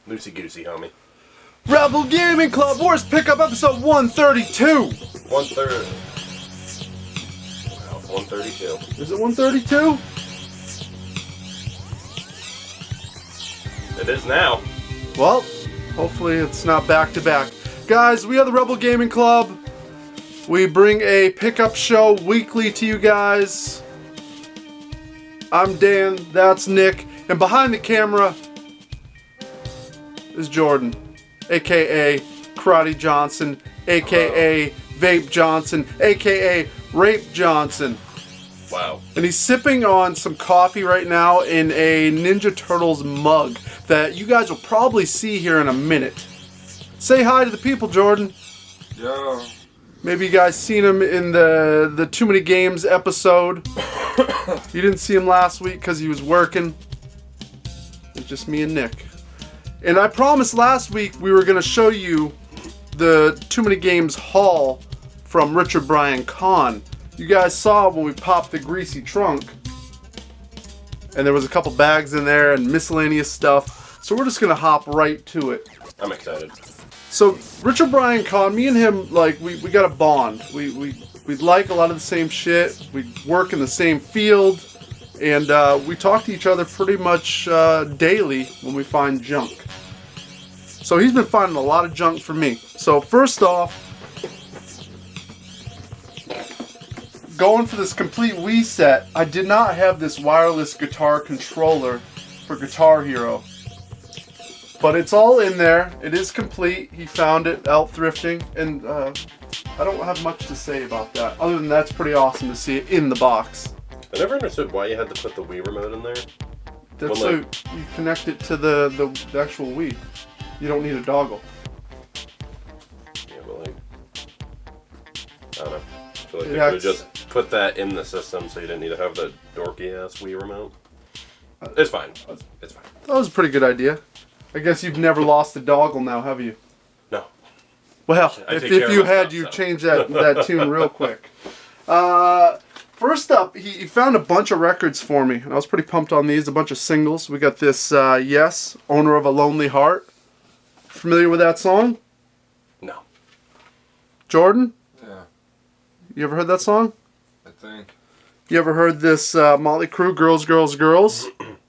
Loosey-goosey, homie. Rebel Gaming Club, worst pickup episode 132. 130. Wow, 132. Is it 132? It is now. Well, hopefully it's not back to back. Guys, we are the Rebel Gaming Club. We bring a pickup show weekly to you guys. I'm Dan, that's Nick, and behind the camera is Jordan, aka Karate Johnson, aka Vape Johnson, aka Rape Johnson. Wow. And he's sipping on some coffee right now in a Ninja Turtles mug that you guys will probably see here in a minute. Say hi to the people, Jordan. Yo. Maybe you guys seen him in the Too Many Games episode. You didn't see him last week because he was working. It's just me and Nick. And I promised last week we were going to show you the Too Many Games haul from Richard Bryan Con. You guys saw when we popped the greasy trunk. And there was a couple bags in there and miscellaneous stuff. So we're just going to hop right to it. I'm excited. So Richard Bryan Con, me and him, like, we got a bond. We like a lot of the same shit. We work in the same field. And we talk to each other pretty much daily when we find junk. So he's been finding a lot of junk for me. So first off, going for this complete Wii set, I did not have this wireless guitar controller for Guitar Hero. But it's all in there. It is complete. He found it out thrifting. And I don't have much to say about that. Other than that's pretty awesome to see it in the box. I never understood why you had to put the Wii remote in there. That's so you connect it to the actual Wii. You don't need a dongle. Yeah, but like, I don't know. I feel like It they could have acts- just put that in the system so you didn't need to have the dorky ass Wii remote. It's fine. It's fine. That was a pretty good idea. I guess you've never lost a dongle now, have you? No. Well, I if take care of you my had, stuff, you'd so. change that tune real quick. First up, he found a bunch of records for me, and I was pretty pumped on these. A bunch of singles. We got this, Yes, Owner of a Lonely Heart. Familiar with that song? No. Jordan? Yeah, You ever heard that song? I think. You ever heard this Motley Crue, Girls, Girls, Girls?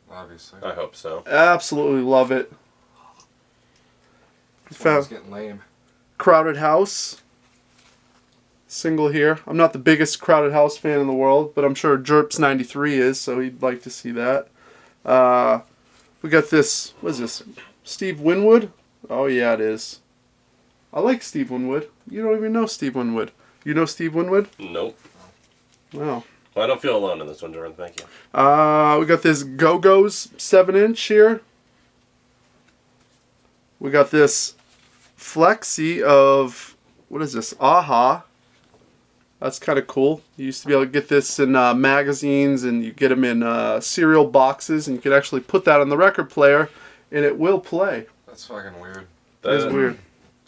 Obviously. I hope so. Absolutely love it. It's Found getting lame. Crowded House. Single here. I'm not the biggest Crowded House fan in the world, but I'm sure Jerps93 is, so he'd like to see that. We got this, what is this? Steve Winwood? Oh yeah, it is. I like Steve Winwood. You don't even know Steve Winwood. You know Steve Winwood? Nope. Wow. Well, I don't feel alone in this one, Jordan. Thank you. We got this Go-Go's 7-inch here. We got this Flexi of, what is this? Aha. That's kind of cool. You used to be able to get this in magazines, and you get them in cereal boxes, and you could actually put that on the record player, and it will play. That's fucking weird. That is weird.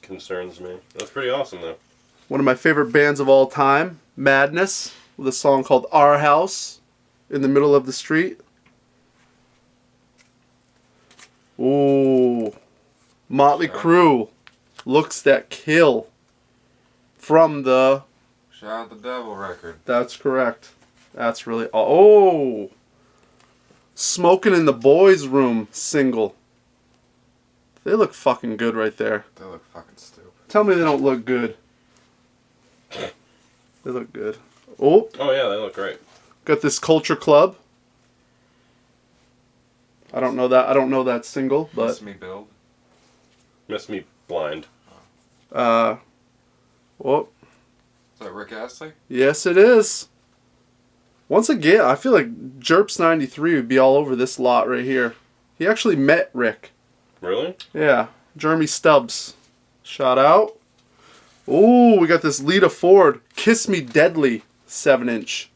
Concerns me. That's pretty awesome, though. One of my favorite bands of all time, Madness, with a song called Our House, In the Middle of the Street. Ooh. Motley Crue, Looks That Kill, from the... Shout out the Devil record. That's correct. That's really... Oh! Smoking in the Boys' Room single. They look fucking good right there. They look fucking stupid. Tell me they don't look good. They look good. Oh! Oh, yeah, they look great. Got this Culture Club. I don't know that single, but... Miss Me Build. Miss Me Blind. Oh, Is that Rick Astley? yes it is. Once again, I feel like Jerps93 would be all over this lot right here. He actually met Rick. Really? Yeah, Jeremy Stubbs. Shout out. Ooh, we got this Lita Ford, Kiss Me Deadly 7-inch.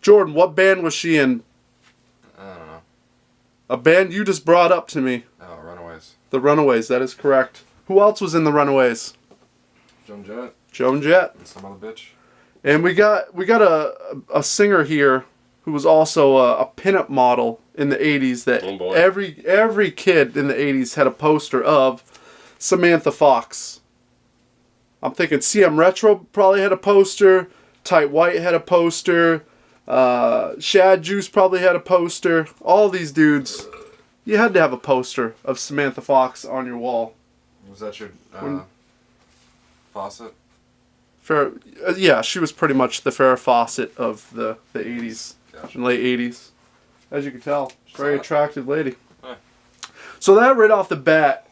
Jordan, what band was she in? I don't know. A band you just brought up to me. Oh, Runaways. The Runaways, that is correct. Who else was in the Runaways? Joan Jett Joan Jett. and some other bitch. And we got a singer here who was also a pinup model in the 80s that Oh, boy. every kid in the 80s had a poster of Samantha Fox. I'm thinking CM Retro probably had a poster. Tight White had a poster. Shad Juice probably had a poster. All these dudes, you had to have a poster of Samantha Fox on your wall. Was that your faucet? Yeah, she was pretty much the Farrah Fawcett of the 80s, Gotcha. late 80s. As you can tell, very attractive lady. Huh. So that right off the bat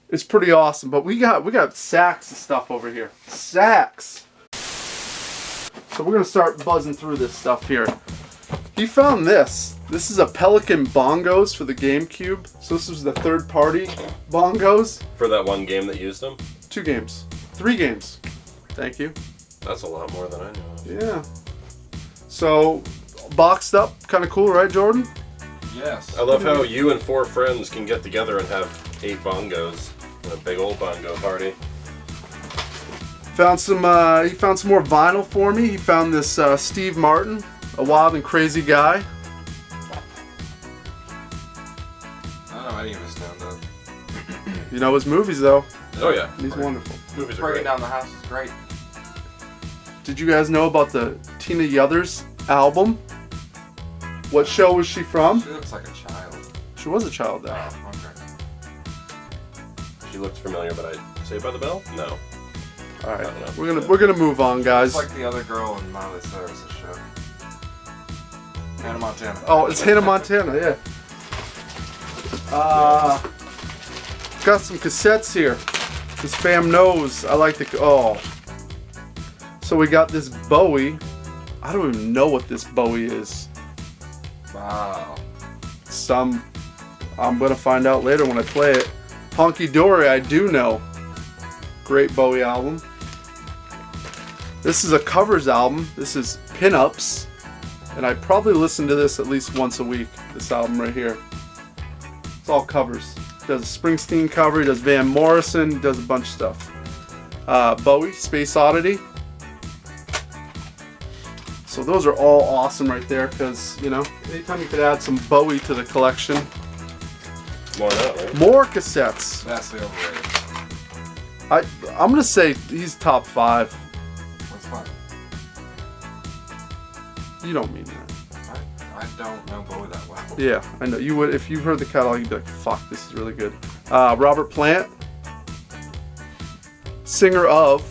is pretty awesome. But we got sacks of stuff over here. Sacks. So we're gonna start buzzing through this stuff here. He found this. This is a Pelican bongos for the GameCube. So this was the third-party bongos. For that one game that used them? 2 games. 3 games. Thank you. That's a lot more than I knew. Yeah. So, boxed up, kind of cool, right, Jordan? Yes. I love how you and 4 friends can get together and have 8 bongos in a big old bongo party. Found some. He found some more vinyl for me. He found this Steve Martin, A Wild and Crazy Guy. I don't know any of his stand-up. You know his movies though. Oh yeah, He's wonderful. movies are Breaking great. down the house is great. Did you guys know about the Tina Yothers album? What show was she from? She looks like a child. She was a child though. Oh, okay. She looks familiar, but I Saved by the Bell? No. All right, I don't know. we're gonna move on, guys. It's like the other girl in Miley Cyrus's show. Hannah Montana. Oh, it's Hannah Montana, yeah. Got some cassettes here. This fam knows I like the. Oh. So we got this Bowie. I don't even know what this Bowie is. Wow. I'm gonna find out later when I play it. Honky Dory, I do know. Great Bowie album. This is a covers album. This is Pinups. And I probably listen to this at least once a week, this album right here. It's all covers. He does a Springsteen cover, he does Van Morrison, he does a bunch of stuff. Bowie, Space Oddity. So those are all awesome right there because, you know, anytime you could add some Bowie to the collection. More not, right? More cassettes. Vastly overrated. I'm going to say he's top 5. That's fine. You don't mean that. I don't know Bowie that well. Yeah, I know. You would, if you heard the catalog, you'd be like, fuck, this is really good. Robert Plant. Singer of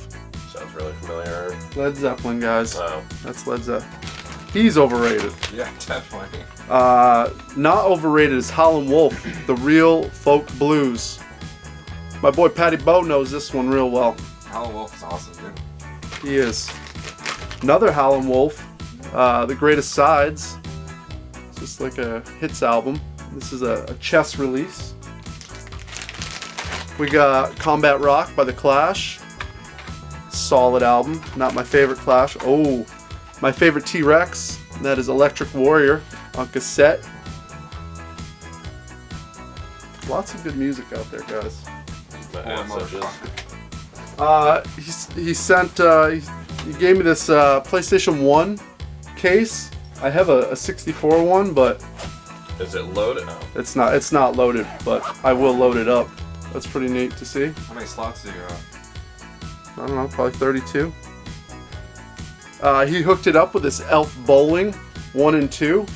Sounds really familiar. Led Zeppelin, guys. Wow. That's Led Zeppelin. He's overrated. Yeah, definitely. Not overrated is Howlin' Wolf, the real folk blues. My boy Patty Bowe knows this one real well. Howlin' Wolf is awesome, dude. He is. Another Howlin' Wolf, The Greatest Sides. It's just like a hits album. This is a chess release. We got Combat Rock by The Clash. Solid album. Not my favorite Clash. Oh, my favorite T-Rex. That is Electric Warrior on cassette. Lots of good music out there, guys. My Poor ass edges. motherfucker. He sent. He gave me this PlayStation 1 case. I have a 64 one, but Is it loaded? Oh. it's not loaded. But I will load it up. That's pretty neat to see. How many slots do you have? I don't know, probably 32. He hooked it up with this Elf Bowling 1 and 2.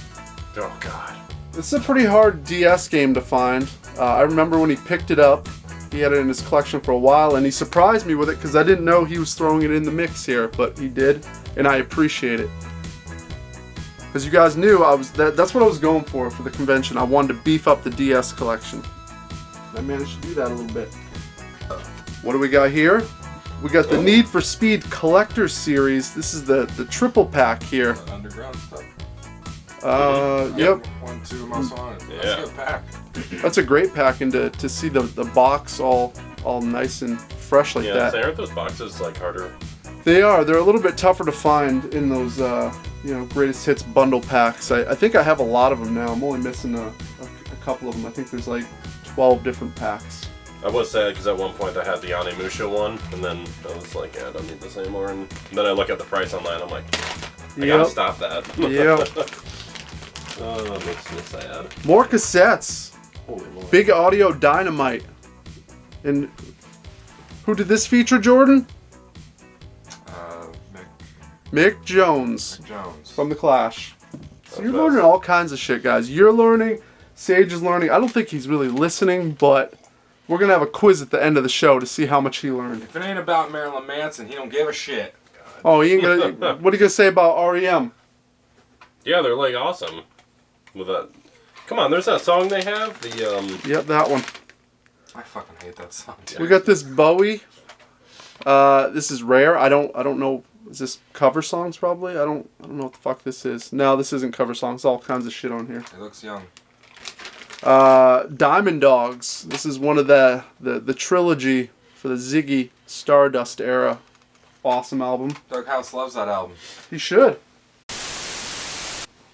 Oh god. This is a pretty hard DS game to find. I remember when he picked it up, he had it in his collection for a while, and he surprised me with it because I didn't know he was throwing it in the mix here, but he did, and I appreciate it. Because you guys knew that's what I was going for the convention. I wanted to beef up the DS collection. I managed to do that a little bit. What do we got here? We got the Need for Speed Collector's Series. This is the triple pack here. Underground stuff. Yep. 1, 2 muscle on it. Yeah. That's a good pack. That's a great pack, and to see the box all nice and fresh like Yeah, that. aren't those boxes like harder? They are. They're a little bit tougher to find in those greatest hits bundle packs. I think I have a lot of them now. I'm only missing a couple of them. I think there's like 12 different packs. I was sad because at one point I had the Onimusha one, and then I was like, yeah, I don't need this anymore. And then I look at the price online, I'm like, I gotta stop that. Yep. Oh, that makes me sad. More cassettes. Holy Lord. Big audio dynamite. And who did this feature, Jordan? Mick Jones Jones. from The Clash. So you're That's learning us. all kinds of shit, guys. You're learning. Sage is learning. I don't think he's really listening, but we're going to have a quiz at the end of the show to see how much he learned. If it ain't about Marilyn Manson, he don't give a shit. Oh, he ain't gonna. What are you gonna say about REM? Yeah, they're like awesome. With that. Come on, there's that song they have. The Yep, that one. I fucking hate that song, dude. We got this Bowie. This is rare. I don't know. Is this cover songs? Probably. I don't know what the fuck this is. No, this isn't cover songs. All kinds of shit on here. He looks young. Diamond Dogs. This is one of the trilogy for the Ziggy Stardust era. Awesome album. Doug House loves that album. He should.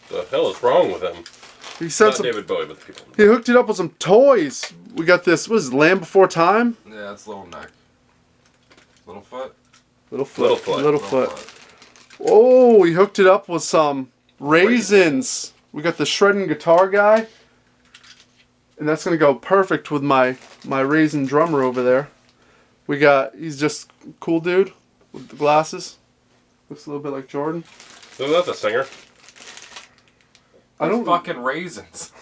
the hell is wrong with him? He sent Not some. David Bowie, but the people. He hooked it up with some toys. We got this. What is it, Land Before Time? Yeah, it's Little Neck. Little Foot? Little Little foot. Foot. Little foot. Oh, he hooked it up with some raisins. We got the shredding guitar guy. And that's going to go perfect with my raisin drummer over there. He's just a cool dude with the glasses. Looks a little bit like Jordan. Isn't that the singer? I don't. Fucking raisins.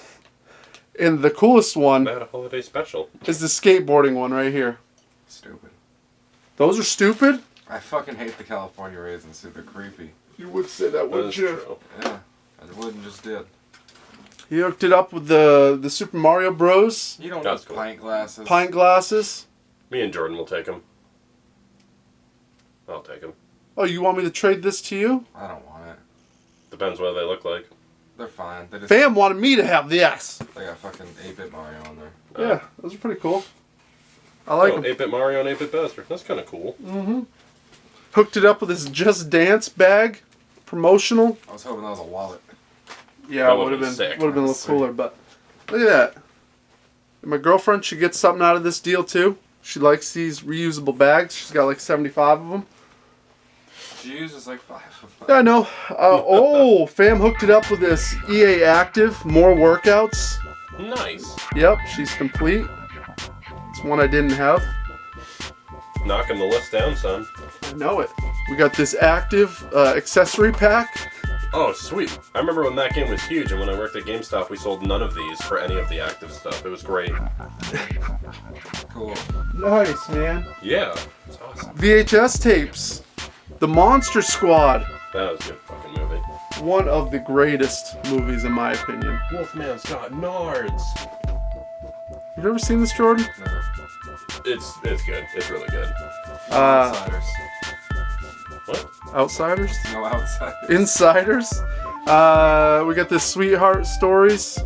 And the coolest one They had a holiday special. is the skateboarding one right here. Stupid. Those are stupid? I fucking hate the California raisins, dude. They're creepy. You would say that, That wouldn't is you? true. Yeah, I would and just did. He hooked it up with the Super Mario Bros. You don't That's need cool. pint glasses. pint glasses. Me and Jordan will take him. I'll take him. Oh, you want me to trade this to you? I don't want it. Depends what they look like. They're fine. They just Fam wanted me to have this. they got fucking 8-bit Mario on there. Yeah, those are pretty cool. I like Oh, them. 8-bit Mario and 8-bit Bastard. That's kind of cool. Hooked it up with this Just Dance bag, promotional. I was hoping that was a wallet. Yeah, That it would would've have been been sick. would have been a little Sweet. cooler, but look at that. And my girlfriend should get something out of this deal too. She likes these reusable bags. She's got like 75 of them. She uses like 5 of them. Yeah, I know. Fam hooked it up with this EA Active, more workouts. Nice. Yep, she's complete. It's one I didn't have. Knocking the list down, son. I know it. We got this Active accessory pack. Oh, sweet. I remember when that game was huge, and when I worked at GameStop, we sold none of these for any of the active stuff. It was great. Cool. Nice, man. Yeah. It's awesome. VHS tapes. The Monster Squad. That was a good fucking movie. One of the greatest movies in my opinion. Wolfman's got nards. You've ever seen this, Jordan? No. It's good. It's really good. No Uh, outsiders. What? Outsiders? No outsiders. Insiders? We got this Sweetheart Stories.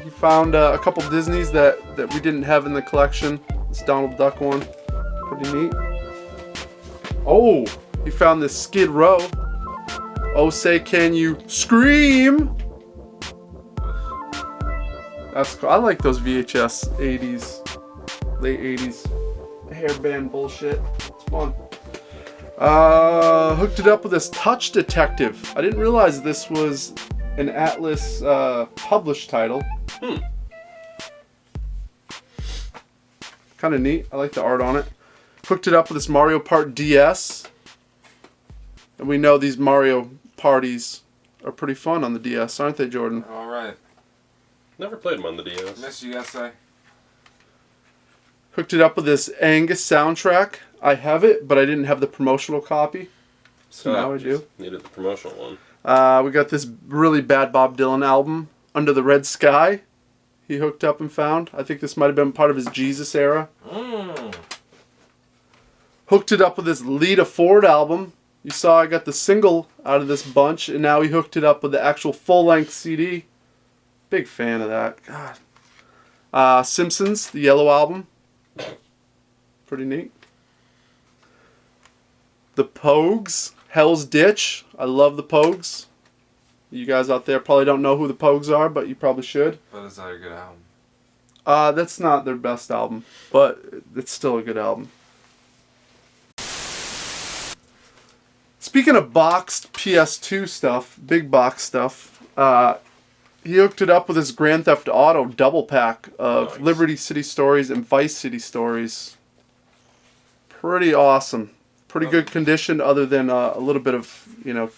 He found a couple Disneys that we didn't have in the collection. This Donald Duck one. Pretty neat. Oh, he found this Skid Row. Oh, say can you scream? That's cool. I like those VHS 80s, late 80s hairband bullshit. It's fun. Hooked it up with this Touch Detective. I didn't realize this was an Atlas published title. Kind of neat. I like the art on it. Hooked it up with this Mario Kart DS. And we know these Mario parties are pretty fun on the DS, aren't they, Jordan? Alright. Never played them on the DS. Miss USA. Hooked it up with this Angus soundtrack. I have it, but I didn't have the promotional copy. So now I do. just Needed the promotional one. We got this really bad Bob Dylan album, Under the Red Sky. He hooked up and found. I think this might have been part of his Jesus era. Hooked it up with this Lita Ford album. You saw I got the single out of this bunch, and now he hooked it up with the actual full-length CD. Big fan of that. God. Simpsons, the Yellow Album. Pretty neat. The Pogues, Hell's Ditch. I love the Pogues. You guys out there probably don't know who the Pogues are, but you probably should. But is that a good album? That's not their best album, but it's still a good album. Speaking of boxed PS2 stuff, big box stuff, He hooked it up with his Grand Theft Auto double pack of Nice. Liberty City Stories and Vice City Stories. Pretty awesome. Pretty good condition, other than a little bit of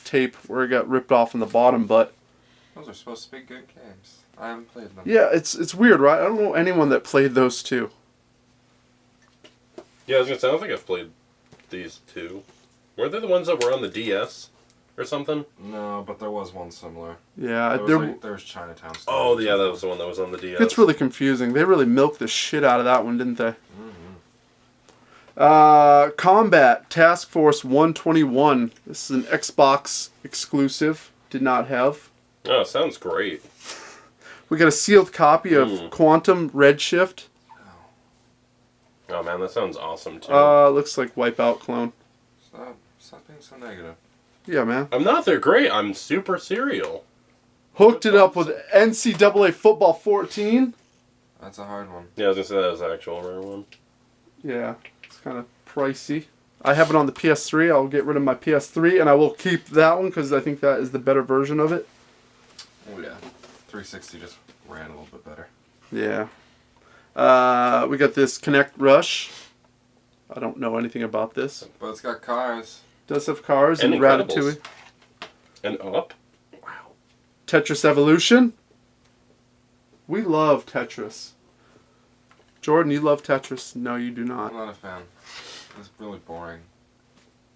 tape where it got ripped off in the bottom. But Those are supposed to be good games. I haven't played them. yeah, it's weird, right? I don't know anyone that played those two. Yeah, I was gonna say, I don't think I've played these two. Weren't they the ones that were on the DS or something? No, but there was one similar. Yeah, There was Chinatown. Oh, yeah, that was the one that was on the DS. it's really confusing. They really milked the shit out of that one, didn't they? Combat Task Force 121. This is an Xbox exclusive. Did not have. Oh, sounds great. We got a sealed copy of Quantum Redshift. Oh man, that sounds awesome too. Looks like Wipeout clone. Stop being so negative. Yeah, man. I'm not. They're great. I'm super serial. Hooked it up with NCAA Football 14. That's a hard one. Yeah, I was gonna say that was the actual rare one. Yeah, it's kind of pricey. I have it on the PS3. I'll get rid of my PS3 and I will keep that one because I think that is the better version of it. Oh yeah. 360 just ran a little bit better. Yeah. We got this Connect Rush. I don't know anything about this. But it's got cars. Does have cars And and Incredibles. Ratatouille. And up. Wow. Tetris Evolution. We love Tetris. Jordan, you love Tetris? No, you do I'm not. not a fan. It's really boring.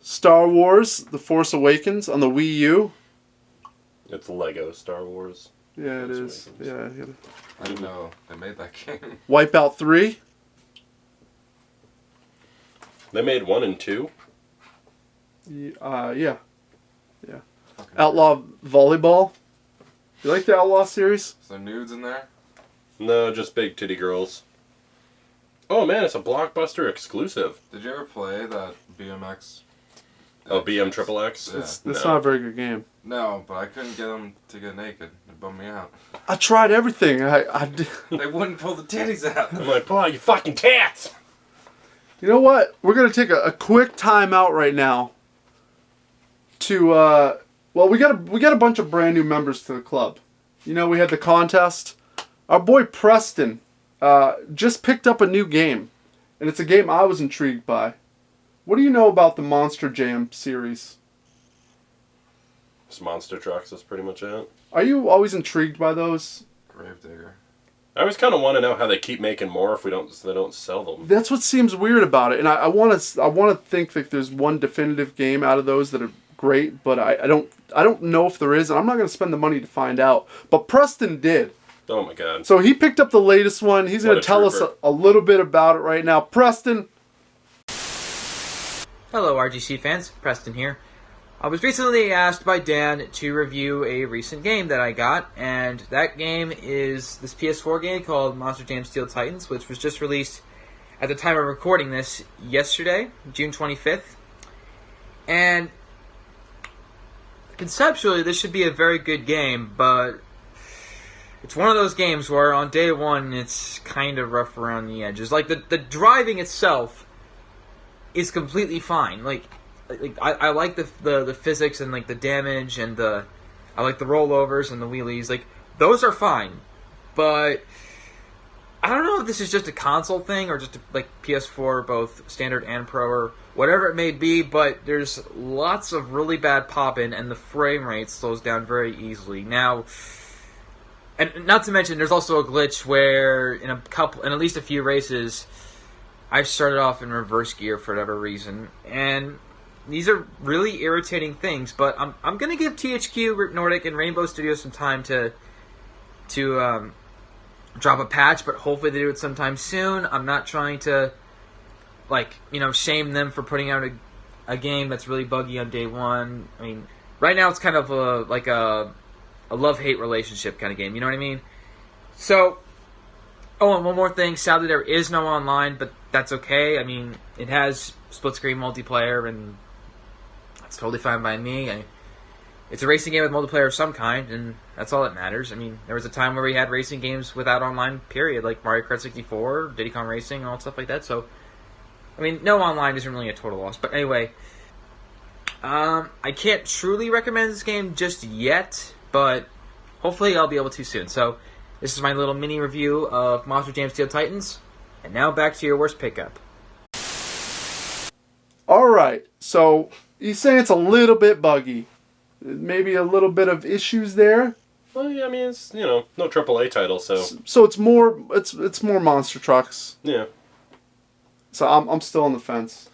Star Wars: The Force Awakens on the Wii U. It's Lego Star Wars. Yeah, it Force is. Awakens. Yeah. I didn't know they made that game. Wipeout 3. They made 1 and 2. Yeah. Fucking Outlaw Volleyball. You like the Outlaw series? Is there nudes in there? No, just big titty girls. Oh man, it's a Blockbuster exclusive. Did you ever play that BMX? Oh, BM Triple X. Yeah. That's No. not a very good game. No, but I couldn't get them to get naked. It bummed me out. I tried everything. I did. They wouldn't pull the titties out. I'm like, pull out your fucking tats. You know what? We're gonna take a quick time out right now. To we got a bunch of brand new members to the club. You know, we had the contest. Our boy Preston just picked up a new game, and it's a game I was intrigued by. What do you know about the Monster Jam series? It's monster trucks. That's pretty much it. Are you always intrigued by those? Gravedigger. I always kind of want to know how they keep making more if they don't sell them. That's what seems weird about it, and I want to think that there's one definitive game out of those that are great, but I don't know if there is, and I'm not going to spend the money to find out. But Preston did. Oh my god. So he picked up the latest one. He's going What to a tell us trooper. a little bit about it right now. Preston. Hello, RGC fans. Preston here. I was recently asked by Dan to review a recent game that I got, and that game is this PS4 game called Monster Jam Steel Titans, which was just released at the time of recording this yesterday, June 25th. And conceptually, this should be a very good game, but it's one of those games where on day one, it's kind of rough around the edges. Like, the driving itself is completely fine. I like the physics and like the damage and I like the rollovers and the wheelies. Like, those are fine, but I don't know if this is just a console thing or just like PS4, both standard and pro or whatever it may be. But there's lots of really bad popping and the frame rate slows down very easily now. And not to mention, there's also a glitch where in at least a few races, I started off in reverse gear for whatever reason, and these are really irritating things. But I'm gonna give THQ, Rip Nordic, and Rainbow Studios some time to drop a patch, but hopefully they do it sometime soon. I'm not trying to shame them for putting out a game that's really buggy on day one. I mean, right now it's kind of a love-hate relationship kind of game. You know what I mean? So. Oh, and one more thing. Sadly, there is no online, but that's okay. I mean, it has split-screen multiplayer, and that's totally fine by me. It's a racing game with multiplayer of some kind, and that's all that matters. I mean, there was a time where we had racing games without online, period, like Mario Kart 64, Diddy Kong Racing, and all stuff like that. So, I mean, no online isn't really a total loss. But anyway, I can't truly recommend this game just yet, but hopefully I'll be able to soon. So this is my little mini review of Monster Jam Steel Titans. And now back to your worst pickup. Alright, so he's saying it's a little bit buggy. Maybe a little bit of issues there. Well, yeah, I mean, it's, no AAA title, so... So it's more more monster trucks. Yeah. So I'm still on the fence.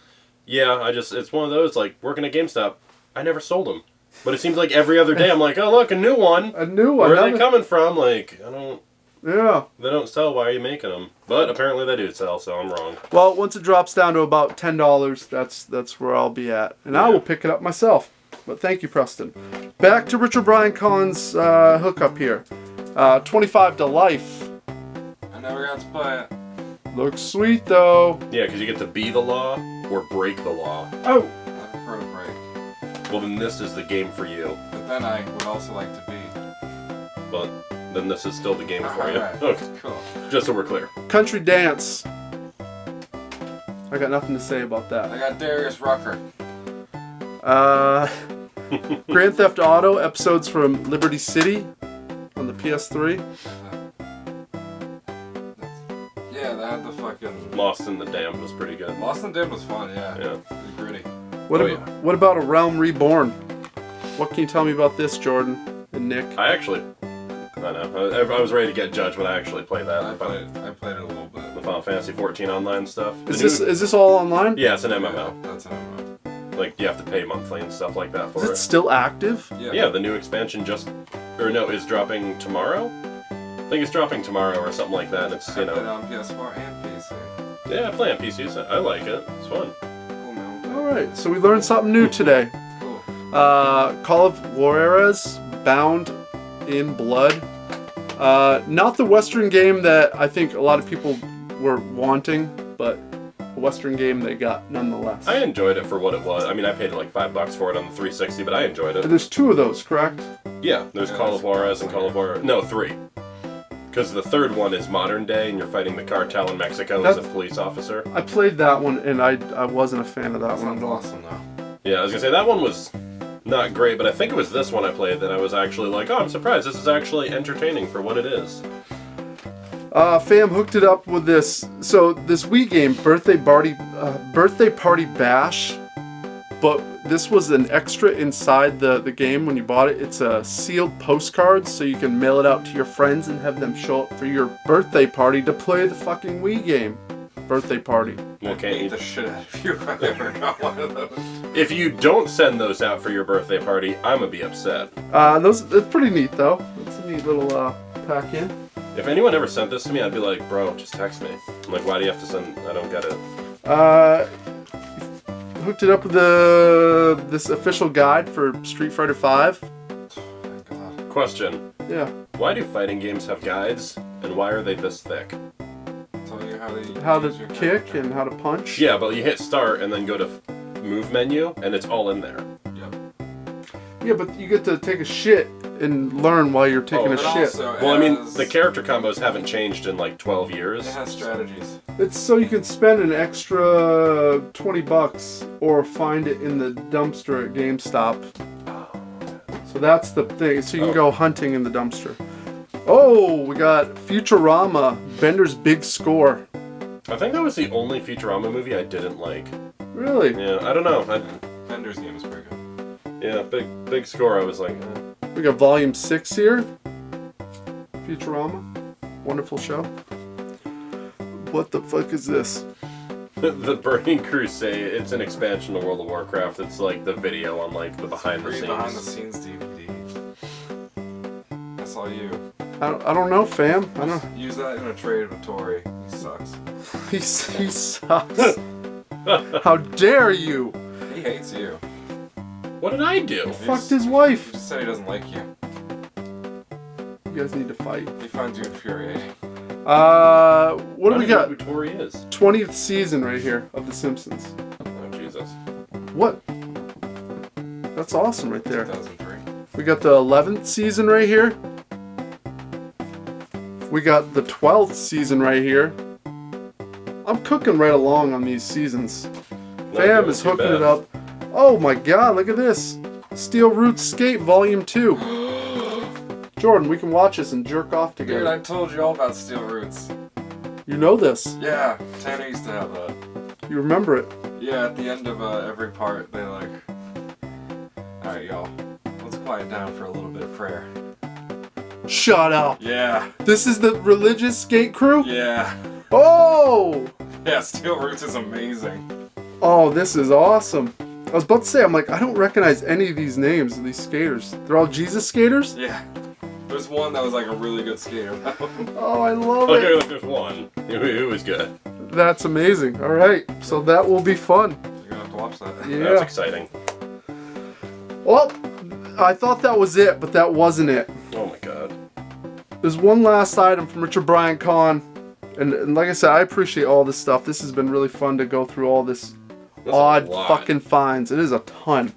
Yeah, it's one of those, like, working at GameStop, I never sold them. But it seems like every other day I'm like, oh, look, a new one. A new one. Where are they coming from? Like, I don't... Yeah. They don't sell, why are you making them? But apparently they do sell, so I'm wrong. Well, once it drops down to about $10, that's where I'll be at. And I will pick it up myself. But thank you, Preston. Back to Richard Bryan Collins' hookup here. 25 to life. I never got to play it. Looks sweet, though. Yeah, because you get to be the law or break the law. Oh! I prefer to break. Well, then this is the game for you. But then I would also like to be. But then this is still the game for you. Alright, Okay. cool. Just so we're clear. Country Dance. I got nothing to say about that. I got Darius Rucker. Grand Theft Auto episodes from Liberty City on the PS3. Yeah, they had the fucking... Lost in the Damned was pretty good. Lost in Dim was fun, yeah. Yeah. Pretty gritty. What about A Realm Reborn? What can you tell me about this, Jordan and Nick? I know. I was ready to get judged, but I actually played that. I played it a little bit. The Final Fantasy 14 online stuff. Is this all online? Yeah, it's an MMO. Yeah, that's an MMO. Like, you have to pay monthly and stuff like that for Is it still active? Yeah, the new expansion is dropping tomorrow? I think it's dropping tomorrow or something like that. It's, I played it on PS4 and PC. Yeah, I play on PC, so I like it. It's fun. Cool, man. Alright, so we learned something new today. Cool. Call of Juarez, Bound in Blood. Not the Western game that I think a lot of people were wanting, but a Western game they got nonetheless. I enjoyed it for what it was. I mean, I paid like $5 for it on the 360, but I enjoyed And it. there's two of those, correct? Yeah, there's Call of Juarez and Call of Juarez. No, 3. Because the third one is modern day, and you're fighting the cartel in Mexico as a police officer. I played that one, and I wasn't a fan of that one Sounds at all. awesome, though. Yeah, I was gonna say that one was not great, but I think it was this one I played that I was actually like, oh, I'm surprised. This is actually entertaining for what it is. Fam hooked it up with this. So this Wii game, Birthday Party Bash, but this was an extra inside the game when you bought it. It's a sealed postcard, so you can mail it out to your friends and have them show up for your birthday party to play the fucking Wii game. Birthday party. Well, can't Beat you? the shit out of you if I ever got one of those. If you don't send those out for your birthday party, I'm gonna be upset. It's pretty neat though. It's a neat little pack in. If anyone ever sent this to me, I'd be like, bro, just text me. I'm like, why do you have to send? I don't get it. Hooked it up with this official guide for Street Fighter V. Thank God. Question: Yeah. why do fighting games have guides, and why are they this thick? Tell you How to use your kick character. and how to punch. Yeah, but you hit start and then go to move menu, and it's all in there. Yep. Yeah, but you get to take a shit and learn while you're taking a And shit. also, Well, I mean, has- the character combos haven't changed in like 12 years. It has strategies. It's so you can spend an extra $20 or find it in the dumpster at GameStop. So that's the thing. So you can go hunting in the dumpster. Oh, we got Futurama, Bender's Big Score. I think that was the only Futurama movie I didn't like. Really? Yeah, I don't know. Bender's game is pretty good. Yeah, big score. I was like, We got Volume 6 here. Futurama. Wonderful show. What the fuck is this? The Burning Crusade. It's an expansion of World of Warcraft. It's like the video on like the behind the Free scenes. behind the scenes DVD. That's all you. I don't know, fam. I don't. Just use that in a trade with Tori. He sucks. He sucks. How dare you? He hates you. What did I do? Fucked his wife. He just said he doesn't like you. You guys need to fight. He finds you infuriating. What do we got? Who Tori is? 20th season right here of The Simpsons. Oh Jesus! What? That's awesome right there. 2003. We got the 11th season right here. We got the 12th season right here. I'm cooking right along on these seasons. Not Fam doing is too hooking bad. it up. Oh my god, look at this. Steel Roots Skate Volume 2. Jordan, we can watch this and jerk off Dude, together. I told you all about Steel Roots. You know this. Yeah, Tanner used to have that. You remember it. Yeah, at the end of every part, they like... Alright, y'all. Let's quiet down for a little bit of prayer. Shut up. Yeah. This is the religious skate crew? Yeah. Oh! Yeah, Steel Roots is amazing. Oh, this is awesome. I was about to say, I'm like, I don't recognize any of these names of these skaters. They're all Jesus skaters? Yeah. There's one that was like a really good skater. Oh, I love Okay, it. look, there's one. It was good. That's amazing. All right, so that will be fun. You're gonna have to watch that. Yeah. That's exciting. Well, I thought that was it, but that wasn't it. Oh my god. There's one last item from Richard Bryan Kahn. And like I said, I appreciate all this stuff. This has been really fun to go through all this That's odd a lot. fucking finds. It is a ton.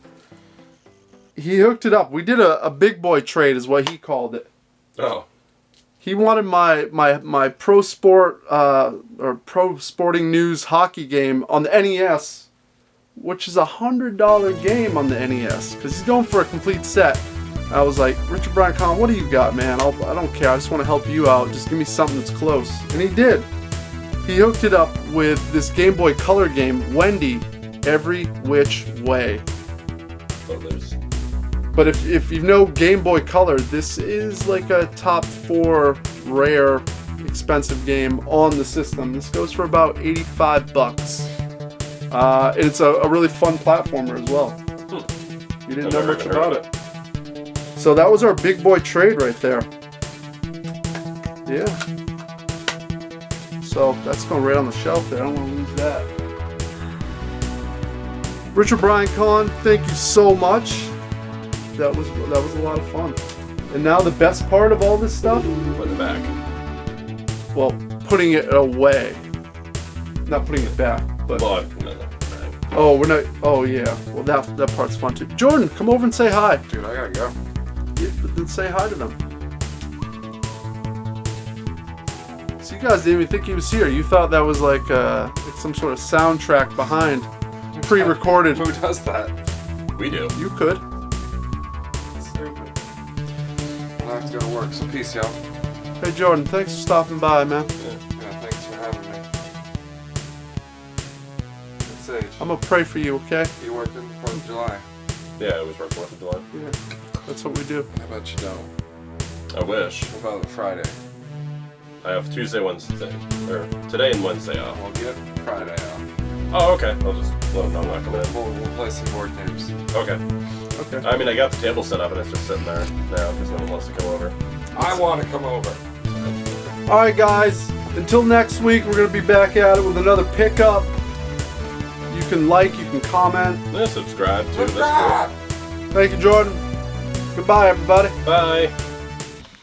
He hooked it up. We did a big boy trade is what he called it. Oh. He wanted my pro sport or pro sporting news hockey game on the NES, which is $100 game on the NES because he's going for a complete set. I was like, Richard Bryan Kahn, what do you got, man? I don't care. I just want to help you out. Just give me something that's close. And he did. He hooked it up with this Game Boy Color game, Wendy, Every Which Way. Oh, there's... But if you know Game Boy Color, this is like a top 4 rare, expensive game on the system. This goes for about 85 bucks. And it's a really fun platformer as well. You didn't know much about it. So that was our big boy trade right there. Yeah. So that's going right on the shelf there. I don't want to lose that. Richard Bryan Kahn, thank you so much. That was a lot of fun. And now the best part of all this stuff? Put it back. Well, putting it away. Not putting it back, but Well, no. oh, we're not. Oh yeah. Well, that part's fun too. Jordan, come over and say hi. Dude, I gotta go. Yeah, but then say hi to them. So you guys didn't even think he was here. You thought that was like some sort of soundtrack behind, pre-recorded. Who does that? We do. You could. Stupid. I have to go to work, so peace, y'all. Hey Jordan, thanks for stopping by, man. Yeah, thanks for having me. Sage, I'm gonna pray for you, okay? you working 4th of July? Yeah, it was right 4th of July. Yeah. That's what we do. I bet you don't. I wish. What about Friday? I have Tuesday, Wednesday, or today and Wednesday off. We'll get Friday off. Oh, okay. I'll just let them know I'm not coming in. We'll play some board games. Okay. Okay. I mean, I got the table set up and it's just sitting there now because no one wants to come over. I want to come over. All right, guys. Until next week, we're gonna be back at it with another pickup. You can like, you can comment. Yeah, subscribe too. That's Thank you, Jordan. Goodbye, everybody. cool. Bye.